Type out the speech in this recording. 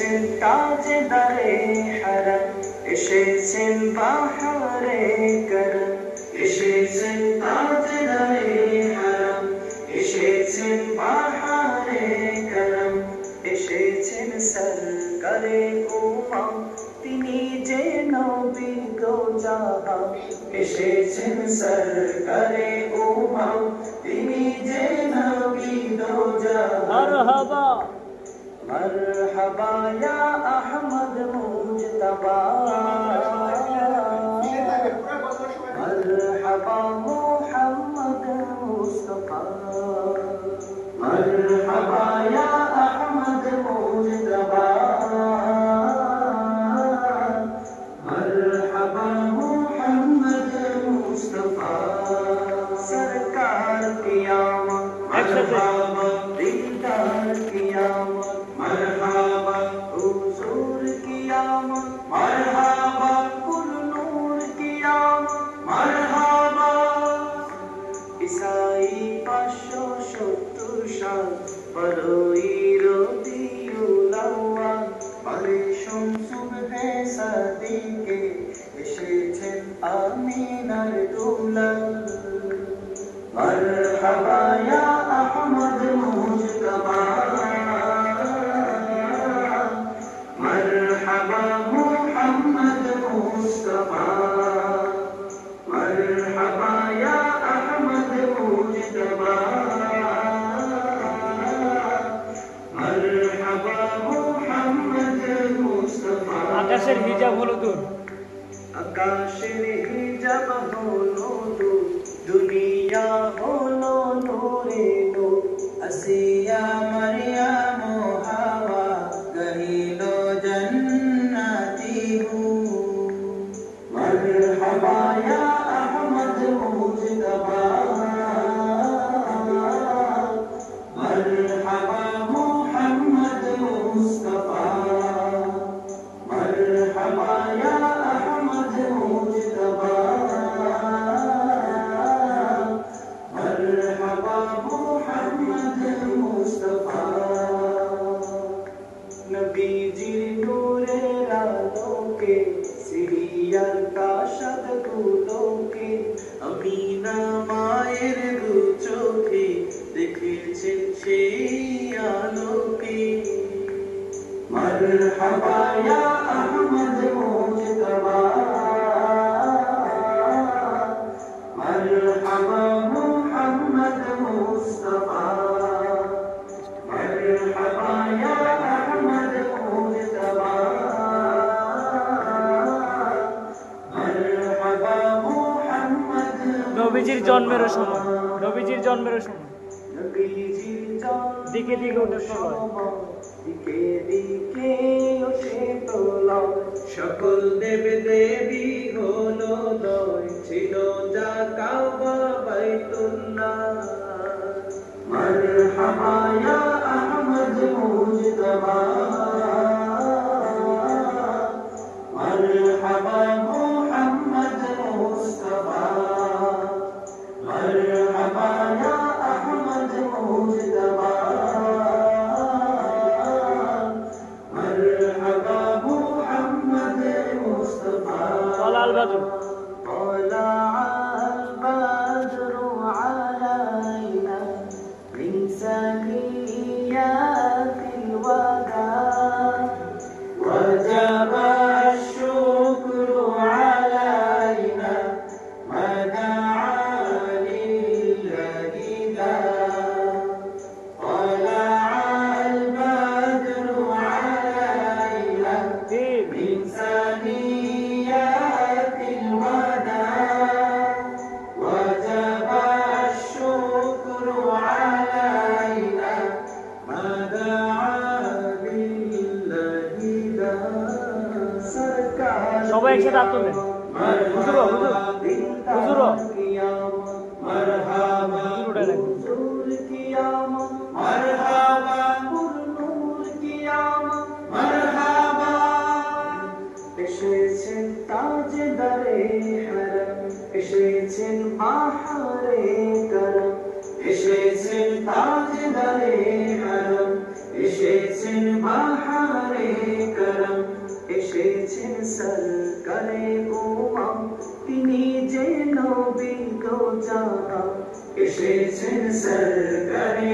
এসেছেন তাজদারে হারাম, এসেছেন বাহারে করম, এসেছেন তাজদারে হারাম, এসেছেন বাহারে করম, এসেছেন সরকারে উম্মাহ তিনি যে নবী দো জাহান, এসেছেন সরকারে উম্মাহ তিনি যে নবী দো জাহান। মারহাবা মারহাবা ইয়া আহমদ মুজতবা, মারহাবা মুহাম্মদ মুস্তাফা, মারহাবা ইয়া আহমদ মুজতবা, মারহাবা মুহাম্মদ মুস্তাফা। সরকার কিয়ামত মারহাবা, দিলদার কিয়ামত মারহাবা, হুজুর কিয়ামত মারহাবা, কুল নূর কিয়ামত মারহাবা। ঈসাই 570 সাল বারোই রবিউল আউয়াল, বারে সুবহে সাদিকে এসেছেন আমিনার দুলাল। মারহাবা ইয়া আহমদ মুজতবা, মারহাবা মুহাম্মদ মুস্তাফা, মারহাবা ইয়া আহমদ মুজতবা, মারহাবা মুহাম্মদ মুস্তাফা। আকাশের হিজাব হলো দূর, আকাশের হিজাব হলো দূর, দুনিয়া হলো নূরে নূর। আসিয়া মারইয়াম হাওয়া গহিল জান্নাতি হুর। মারহাবা ইয়া আহমদ মুজতবা, মারহাবা মুহাম্মদ মুস্তাফা, মারহাবা ইয়া আহমদ মুজতবা, মারহাবা মুহাম্মদ মুস্তাফা। নবীজির নূরের আলোকে সিরিয়ার কাশাদ গুলোকে আমিনা মায়ের দু চোখে দেখেছেন সেই আলোকে। মারহাবা ইয়া আহমদ মুজতবা, মারহাবা মুহাম্মদ মুস্তাফা, মারহাবা ইয়া আহমদ মুজতবা, মারহাবা মুহাম্মদ। নবীজির জন্মেরও সময়, নবীজির জন্মেরও সময়, নবীজির জন্মের দিকে দিকে ওঠে প্রলয়, দিকে দিকে ওঠে প্রলয়, সকল দেব দেবী হলো লয়, ছিল যা কাবা বাইতুল্লাহ। মারহাবা ইয়া আহমদ মুজতবা, মারহাবা মুহাম্মদ মুস্তাফা, মারহাবা ইয়া আহমদ মুজতবা, মারহাবা মুহাম্মদ মুস্তাফা। طلع البدر طلع البدر علينا من ثنيات الوداع، وجب الشكر علينا ما دعا لله داع. طلع البدر علينا من ثنيات الوداع، وجب الشكر علينا ما دعا لله داع. সবাই একসাথে হাত তুলবেন। হুজুর হুজুর হুজুর মারহাবা হুজুর কিয়ামত, মারহাবা নূর কিয়ামত, মারহাবা। এসেছেন তাজদারে হারাম, এসেছেন বাহারে করম, এসেছেন তাজদারে হারাম, এসেছেন বাহারে বাহারে করম এসেছেন সরকারে উম্মাম তিনি যে নবী দো জাহান এসেছেন সরকারে